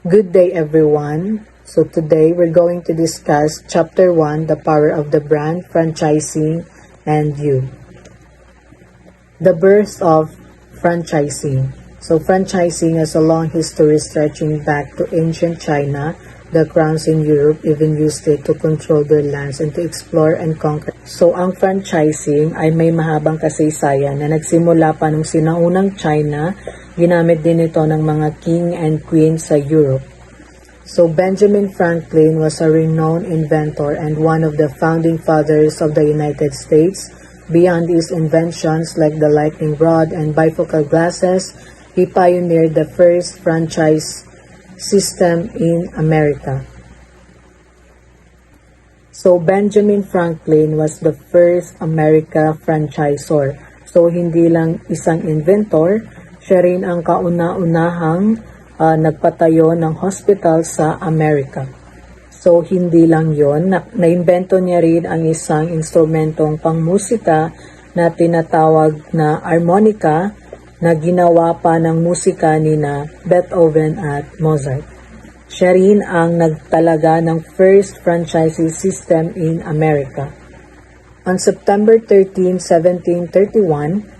Good day, everyone. So today we're going to discuss Chapter 1, The Power of the Brand, Franchising, and You. The birth of franchising. So franchising has a long history stretching back to ancient China. The crowns in Europe even used it to control their lands and to explore and conquer. So ang franchising ay may mahabang kasaysayan na nagsimula pa nung sinaunang China. Ginamit din ito ng mga king and queen sa Europe. So Benjamin Franklin was a renowned inventor and one of the founding fathers of the United States. Beyond his inventions like the lightning rod and bifocal glasses, he pioneered the first franchise system in America. So Benjamin Franklin was the first America franchisor. So hindi lang isang inventor, siya rin ang kauna-unahang nagpatayo ng hospital sa Amerika. So hindi lang yon, naimbento niya rin ang isang instrumentong pangmusika na tinatawag na harmonica na ginawa pa ng musika ni na Beethoven at Mozart. Siya rin ang nagtalaga ng first franchising system in America. On September 13, 1731,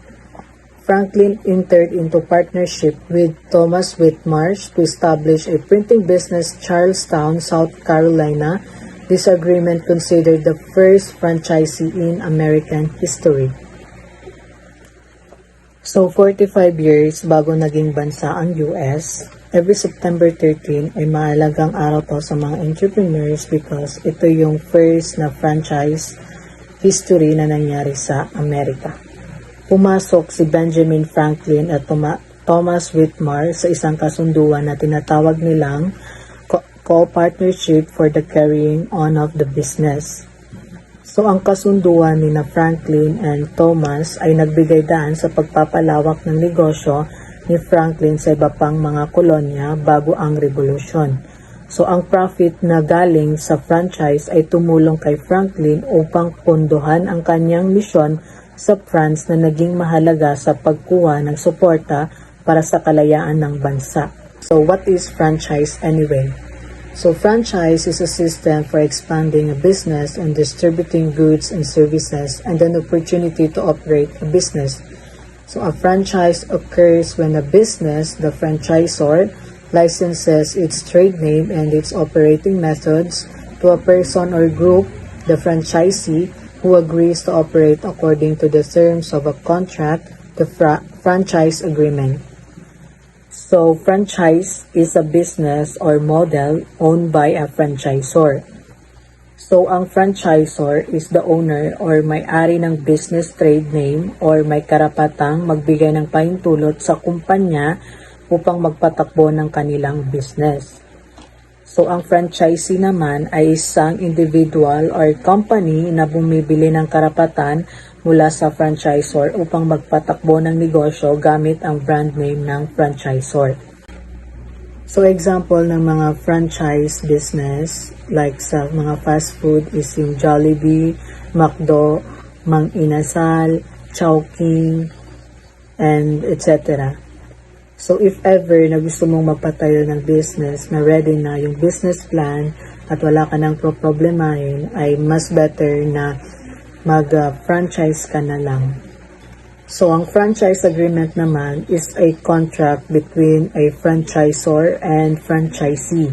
Franklin entered into partnership with Thomas Whitmarsh to establish a printing business in Charlestown, South Carolina. This agreement considered the first franchisee in American history. So 45 years bago naging bansa ang US, every September 13 ay mahalagang araw to sa mga entrepreneurs because ito yung first na franchise history na nangyari sa Amerika. Pumasok si Benjamin Franklin at Thomas Whitmarsh sa isang kasunduan na tinatawag nilang co-partnership for the carrying on of the business. So ang kasunduan ni na Franklin and Thomas ay nagbigay daan sa pagpapalawak ng negosyo ni Franklin sa iba pang mga kolonya bago ang revolusyon. So ang profit na galing sa franchise ay tumulong kay Franklin upang punduhan ang kanyang misyon sa France na naging mahalaga sa pagkuha ng suporta para sa kalayaan ng bansa. So what is franchise anyway? So franchise is a system for expanding a business and distributing goods and services and an opportunity to operate a business. So a franchise occurs when a business, the franchisor, licenses its trade name and its operating methods to a person or group, the franchisee, who agrees to operate according to the terms of a contract, the franchise agreement. So, franchise is a business or model owned by a franchisor. So, ang franchisor is the owner or may-ari ng business trade name or may karapatang magbigay ng pahintulot sa kumpanya upang magpatakbo ng kanilang business. So, ang franchisee naman ay isang individual or company na bumibili ng karapatan mula sa franchisor upang magpatakbo ng negosyo gamit ang brand name ng franchisor. So, example ng mga franchise business like sa mga fast food is yung Jollibee, McDo, Mang Inasal, Chowking, and etc. So, if ever na gusto mong magpatayo ng business na ready na yung business plan at wala ka nang problemahin, ay mas better na mag-franchise ka na lang. So, ang franchise agreement naman is a contract between a franchisor and franchisee.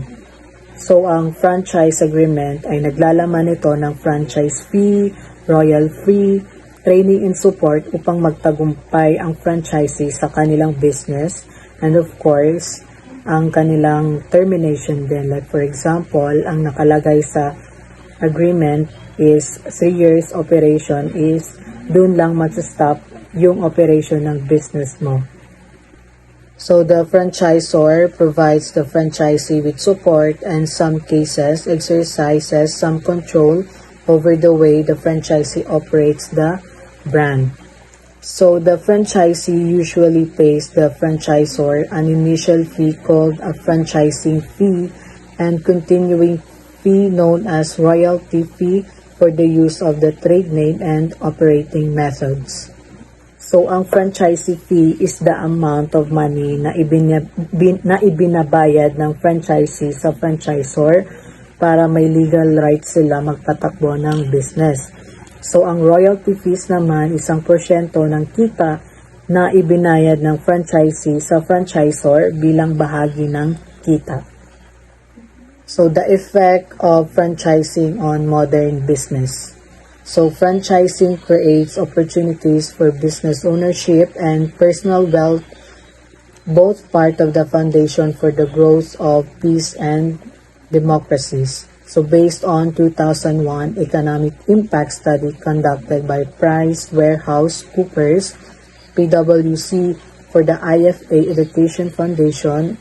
So, ang franchise agreement ay naglalaman ito ng franchise fee, royal fee, training and support upang magtagumpay ang franchisee sa kanilang business and of course, ang kanilang termination din. Like for example, ang nakalagay sa agreement is 3 years operation is dun lang mag-stop yung operation ng business mo. So the franchisor provides the franchisee with support and some cases exercises some control over the way the franchisee operates the brand. So the franchisee usually pays the franchisor an initial fee called a franchising fee and continuing fee known as royalty fee for the use of the trade name and operating methods. So, ang franchisee fee is the amount of money na ibinabayad ng franchisee sa franchisor para may legal rights sila magpatakbo ng business. So, ang royalty fees naman, isang porsyento ng kita na ibinayad ng franchisee sa franchisor bilang bahagi ng kita. So, the effect of franchising on modern business. So, franchising creates opportunities for business ownership and personal wealth, both part of the foundation for the growth of peace and democracies. So, based on 2001 economic impact study conducted by PricewaterhouseCoopers, PwC, for the IFA Education Foundation,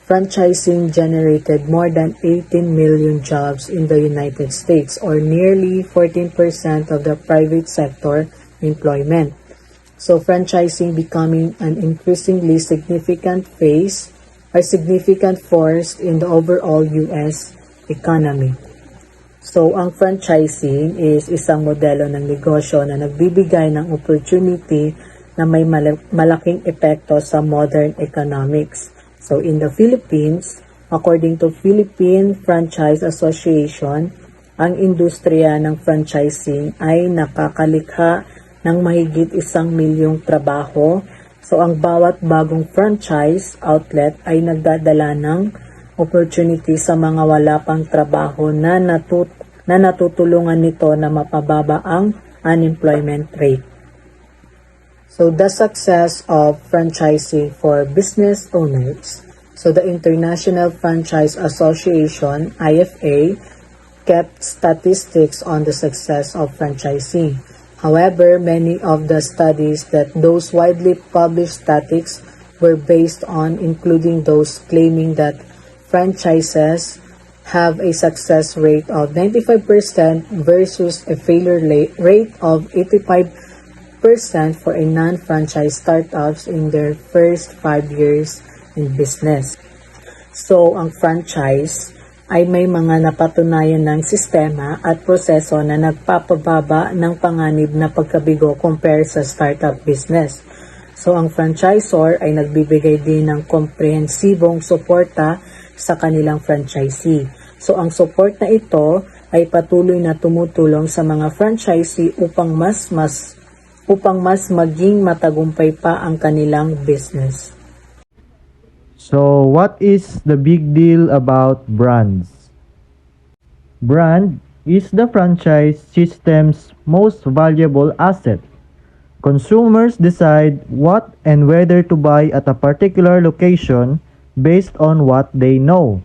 franchising generated more than 18 million jobs in the United States, or nearly 14% of the private sector employment. So franchising becoming an increasingly significant force in the overall U.S. economy. So ang franchising is isang modelo ng negosyo na nagbibigay ng opportunity na may malaking epekto sa modern economics. So in the Philippines, according to Philippine Franchise Association, ang industriya ng franchising ay nakakalikha ng mahigit 1 milyong trabaho. So ang bawat bagong franchise outlet ay nagdadala ng opportunity sa mga wala pang trabaho na natutulungan nito na mapababa ang unemployment rate. So the success of franchising for business owners. So the International Franchise Association, IFA, kept statistics on the success of franchising. However, many of the studies that those widely published statistics were based on, including those claiming that franchises have a success rate of 95% versus a failure rate of 85% for a non-franchise startups in their first 5 years in business. So, ang franchise ay may mga napatunayan ng sistema at proseso na nagpapababa ng panganib na pagkabigo compare sa startup business. So, ang franchisor ay nagbibigay din ng komprehensibong suporta sa kanilang franchisee. So, ang support na ito ay patuloy na tumutulong sa mga franchisee upang mas maging matagumpay pa ang kanilang business. So, what is the big deal about brands? Brand is the franchise system's most valuable asset. Consumers decide what and whether to buy at a particular location based on what they know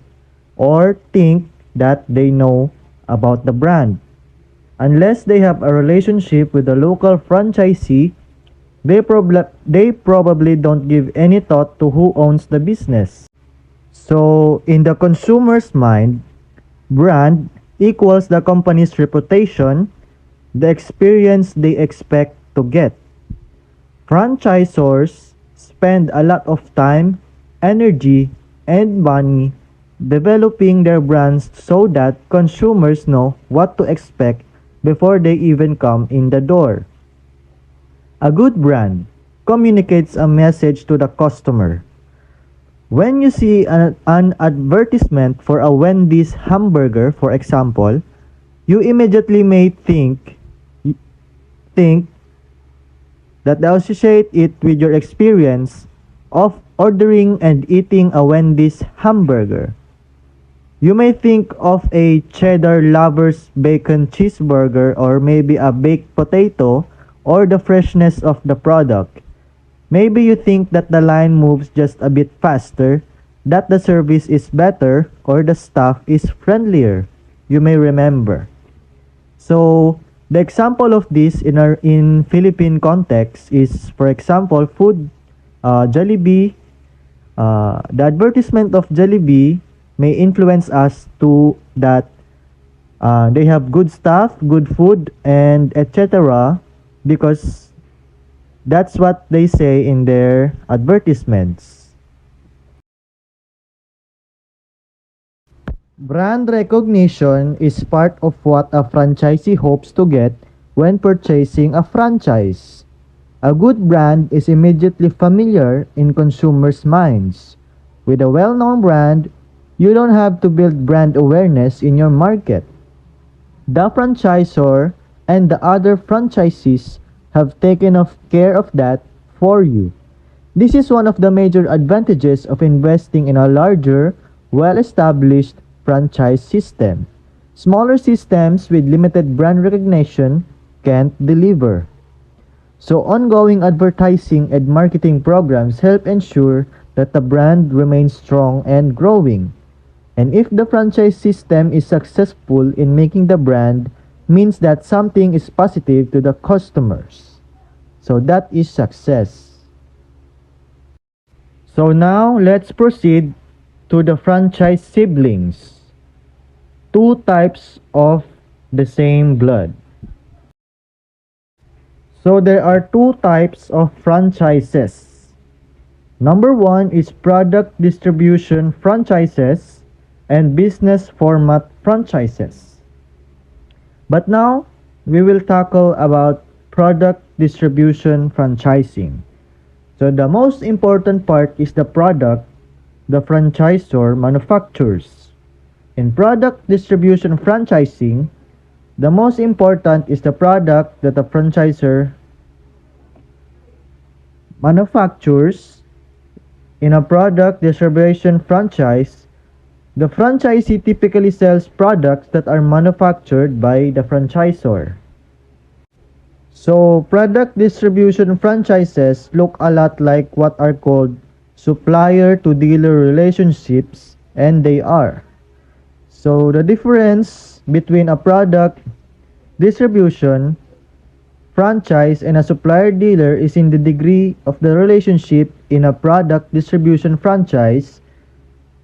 or think that they know about the brand. Unless they have a relationship with the local franchisee, they probably don't give any thought to who owns the business. So, in the consumer's mind, brand equals the company's reputation, the experience they expect to get. Franchisors spend a lot of time, energy, and money developing their brands so that consumers know what to expect before they even come in the door. A good brand communicates a message to the customer. When you see an advertisement for a Wendy's hamburger, for example, you immediately may think that they associate it with your experience of ordering and eating a Wendy's hamburger. You may think of a cheddar lover's bacon cheeseburger, or maybe a baked potato, or the freshness of the product. Maybe you think that the line moves just a bit faster, that the service is better, or the staff is friendlier. You may remember. So, the example of this in Philippine context is, for example, food, Jollibee. The advertisement of Jollibee may influence us to that they have good stuff, good food, and etc. because that's what they say in their advertisements. Brand recognition is part of what a franchisee hopes to get when purchasing a franchise. A good brand is immediately familiar in consumers' minds. With a well-known brand, you don't have to build brand awareness in your market. The franchisor and the other franchisees have taken care of that for you. This is one of the major advantages of investing in a larger, well-established franchise system. Smaller systems with limited brand recognition can't deliver. So ongoing advertising and marketing programs help ensure that the brand remains strong and growing. And if the franchise system is successful in making the brand, means that something is positive to the customers. So that is success. So now let's proceed to the franchise siblings. Two types of the same blood. So there are two types of franchises. Number one is product distribution franchises and business format franchises. But now, we will tackle about product distribution franchising. So the most important part is the product the franchisor manufactures. In product distribution franchising, the most important is the product that the franchisor manufactures. In a product distribution franchise, the franchisee typically sells products that are manufactured by the franchisor. So, product distribution franchises look a lot like what are called supplier-to-dealer relationships, and they are. So, the difference between a product distribution franchise and a supplier-dealer is in the degree of the relationship. In a product distribution franchise,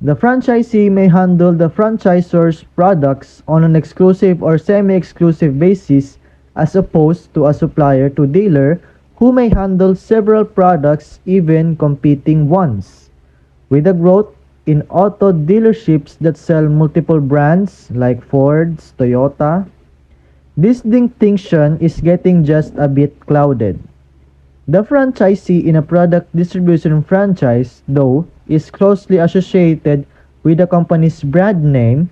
the franchisee may handle the franchisor's products on an exclusive or semi-exclusive basis as opposed to a supplier-to-dealer who may handle several products, even competing ones. With the growth in auto dealerships that sell multiple brands like Ford, Toyota, this distinction is getting just a bit clouded. The franchisee in a product distribution franchise, though, is closely associated with the company's brand name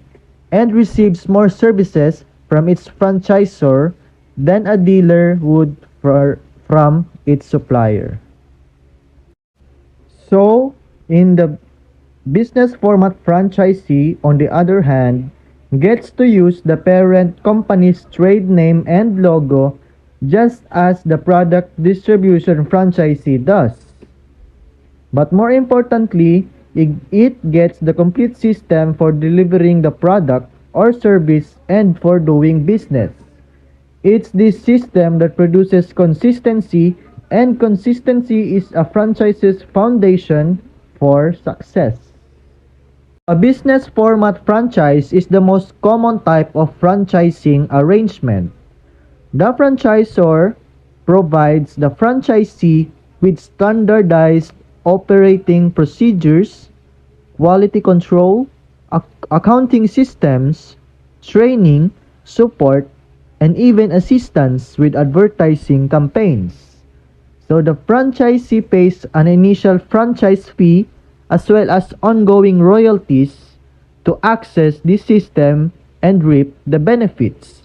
and receives more services from its franchisor than a dealer would from its supplier. So, in the business format franchisee, on the other hand, gets to use the parent company's trade name and logo just as the product distribution franchisee does. But more importantly, it gets the complete system for delivering the product or service and for doing business. It's this system that produces consistency, and consistency is a franchise's foundation for success. A business format franchise is the most common type of franchising arrangement. The franchisor provides the franchisee with standardized operating procedures, quality control, accounting systems, training, support, and even assistance with advertising campaigns. So the franchisee pays an initial franchise fee as well as ongoing royalties to access this system and reap the benefits.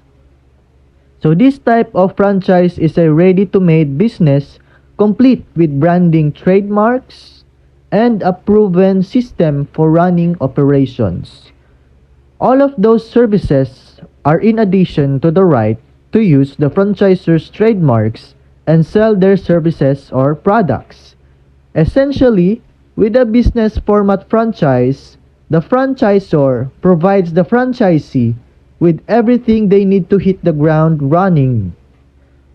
So this type of franchise is a ready-to-made business complete with branding, trademarks, and a proven system for running operations. All of those services are in addition to the right to use the franchisor's trademarks and sell their services or products. Essentially, with a business format franchise, the franchisor provides the franchisee with everything they need to hit the ground running.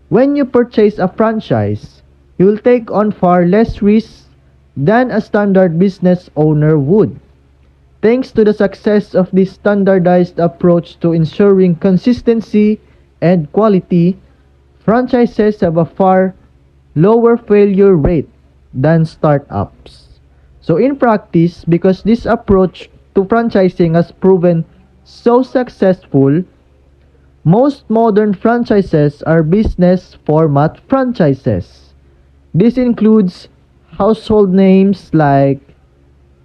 When you purchase a franchise, you will take on far less risks than a standard business owner would. Thanks to the success of this standardized approach to ensuring consistency and quality, franchises have a far lower failure rate than startups. So in practice, because this approach to franchising has proven so successful, most modern franchises are business format franchises. This includes household names like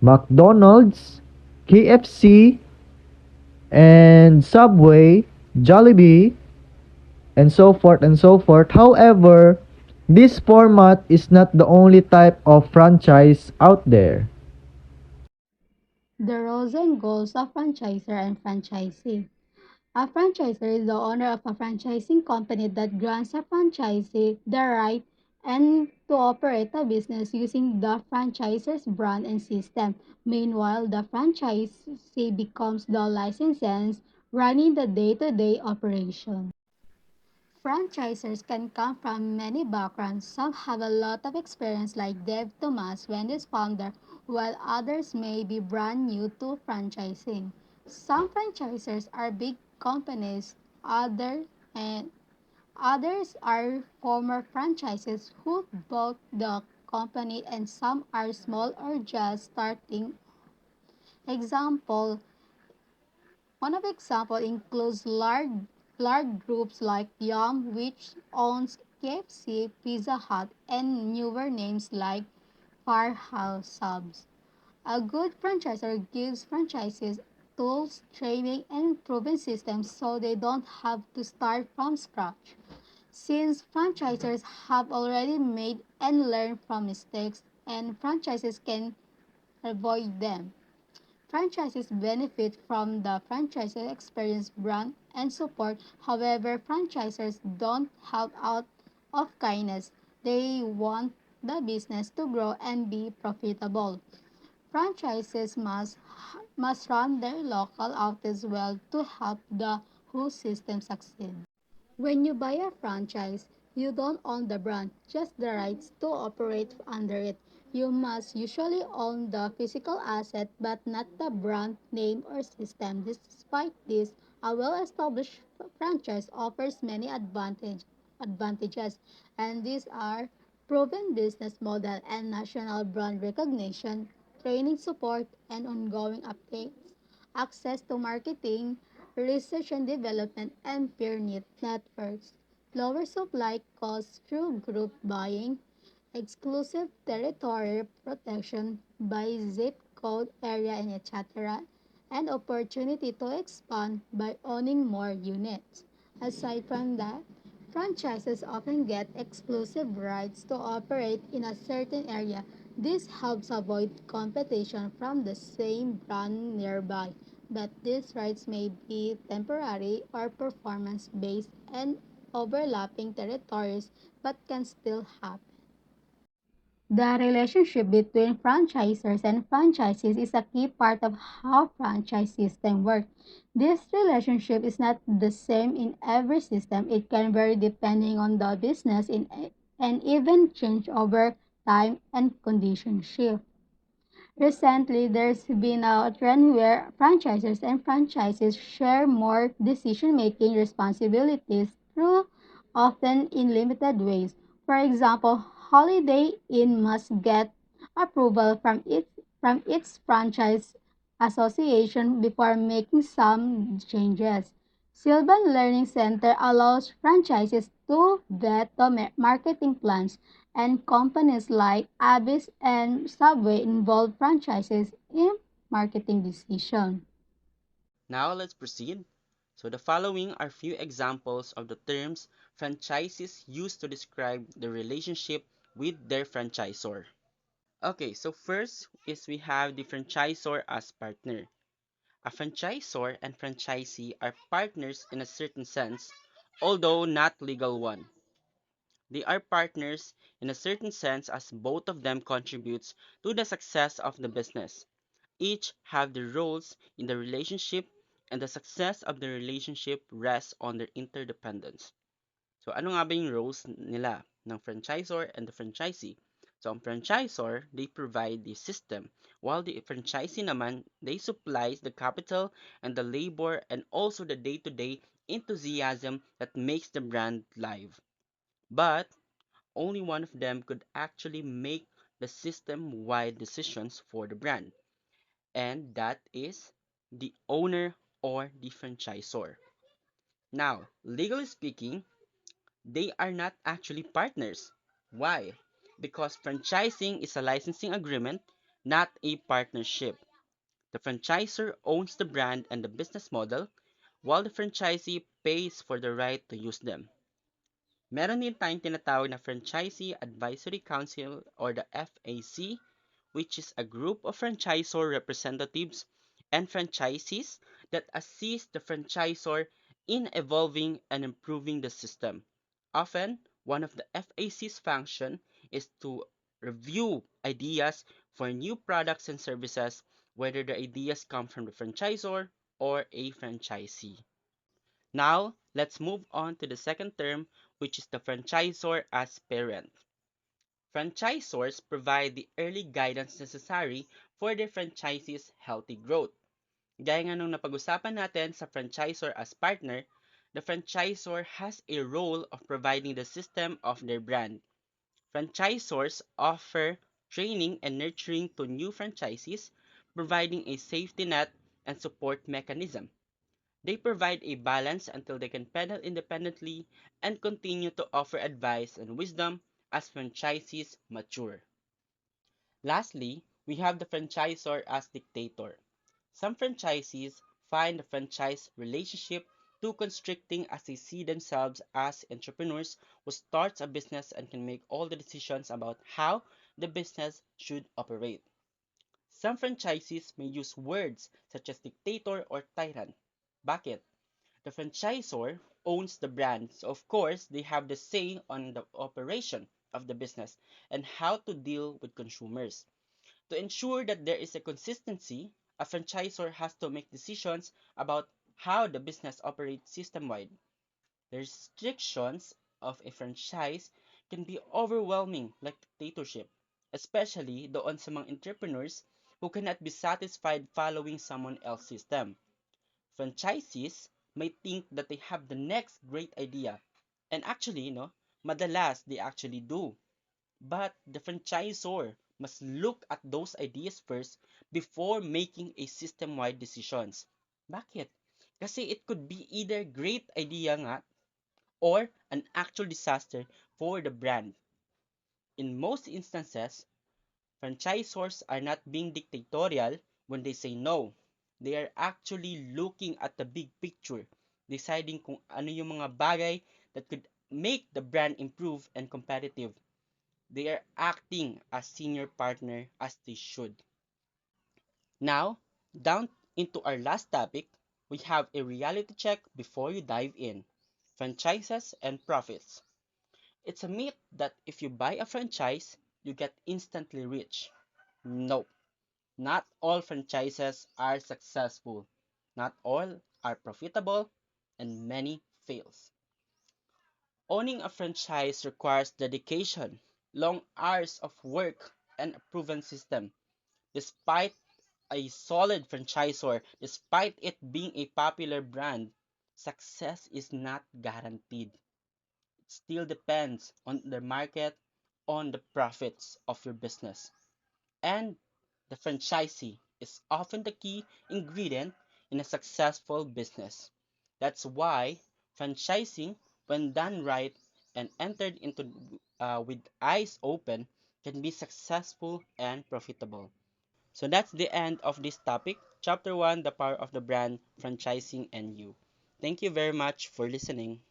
McDonald's, KFC, and Subway, Jollibee, and so forth and so forth. However, this format is not the only type of franchise out there. The roles and goals of franchisor and franchisee. A franchisor is the owner of a franchising company that grants a franchisee the right and to operate a business using the franchisor's brand and system. Meanwhile, the franchisee becomes the licensee running the day-to-day operation. Franchisers can come from many backgrounds. Some have a lot of experience, like Dave Thomas, Wendy's founder, while others may be brand new to franchising. Some franchisers are big companies, and others are former franchises who bought the company, and some are small or just starting. Example One of the example includes large groups like Yum, which owns KFC, Pizza Hut, and newer names like Firehouse Subs. A good franchisor gives franchises tools, training, and proven systems so they don't have to start from scratch. Since franchisors have already made and learned from mistakes, and franchises can avoid them. Franchises benefit from the franchisor experience, brand, and support. However, franchisors don't help out of kindness. They want the business to grow and be profitable. Franchises must run their local outlets well to help the whole system succeed. When you buy a franchise, you don't own the brand, just the rights to operate under it. You must usually own the physical asset but not the brand, name, or system. Despite this, a well-established franchise offers many advantages, and these are proven business model and national brand recognition, training support, and ongoing updates, access to marketing, research and development, and peer networks, lower supply costs through group buying, exclusive territory protection by zip code area and etc., and opportunity to expand by owning more units. Aside from that, franchises often get exclusive rights to operate in a certain area. This helps avoid competition from the same brand nearby, but these rights may be temporary or performance based and overlapping territories but can still happen. The relationship between franchisors and franchisees is a key part of how franchise system work. This relationship is not the same in every system. It can vary depending on the business and even change over time and conditions shift. Recently, there's been a trend where franchisors and franchises share more decision-making responsibilities through often in limited ways. For example, Holiday Inn must get approval from its franchise association before making some changes. Sylvan Learning Center allows franchises to vet the marketing plans, and companies like Abyss and Subway involve franchises in marketing decisions. Now let's proceed. So the following are few examples of the terms franchises use to describe the relationship with their franchisor. Okay, so first is we have the franchisor as partner. A franchisor and franchisee are partners in a certain sense, although not legal one. They are partners in a certain sense as both of them contributes to the success of the business. Each have their roles in the relationship and the success of the relationship rests on their interdependence. So ano nga ba yung roles nila ng franchisor and the franchisee? So ang franchisor, they provide the system, while the franchisee naman, they supplies the capital and the labor and also the day-to-day enthusiasm that makes the brand live. But only one of them could actually make the system-wide decisions for the brand, and that is the owner or the franchisor. Now, legally speaking, they are not actually partners. Why? because franchising is a licensing agreement, not a partnership. The franchisor owns the brand and the business model, while the franchisee pays for the right to use them. Meron din tayong tinatawag na Franchisee Advisory Council or the FAC, which is a group of franchisor representatives and franchisees that assist the franchisor in evolving and improving the system. Often, one of the FAC's function is to review ideas for new products and services, whether the ideas come from the franchisor or a franchisee. Now, let's move on to the second term, which is the franchisor as parent. Franchisors provide the early guidance necessary for their franchisee's healthy growth. Gaya nga nung napag-usapan natin sa franchisor as partner, the franchisor has a role of providing the system of their brand. Franchisors offer training and nurturing to new franchisees, providing a safety net and support mechanism. They provide a balance until they can pedal independently and continue to offer advice and wisdom as franchisees mature. Lastly, we have the franchisor as dictator. Some franchisees find the franchise relationship too constricting as they see themselves as entrepreneurs who starts a business and can make all the decisions about how the business should operate. Some franchisees may use words such as dictator or tyrant. Bakit? The franchisor owns the brand, so of course they have the say on the operation of the business and how to deal with consumers. To ensure that there is a consistency, a franchisor has to make decisions about how the business operates system-wide. The restrictions of a franchise can be overwhelming like dictatorship, especially doon sa mga entrepreneurs who cannot be satisfied following someone else's system. Franchisees may think that they have the next great idea. And actually, madalas they actually do. But the franchisor must look at those ideas first before making a system-wide decisions. Bakit? Kasi it could be either great idea nga or an actual disaster for the brand. In most instances, franchisors are not being dictatorial when they say no. They are actually looking at the big picture, deciding kung ano yung mga bagay that could make the brand improve and competitive. They are acting as senior partner as they should. Now, down into our last topic, we have a reality check before you dive in. Franchises and profits. It's a myth that if you buy a franchise, you get instantly rich. No. Not all franchises are successful. Not all are profitable, and many fails. Owning a franchise requires dedication, long hours of work, and a proven system. Despite a solid franchisor, despite it being a popular brand, success is not guaranteed. It still depends on the market, on the profits of your business. And the franchisee is often the key ingredient in a successful business. That's why franchising, when done right and entered into with eyes open, can be successful and profitable. So that's the end of this topic. Chapter 1, The Power of the Brand, Franchising, and You. Thank you very much for listening.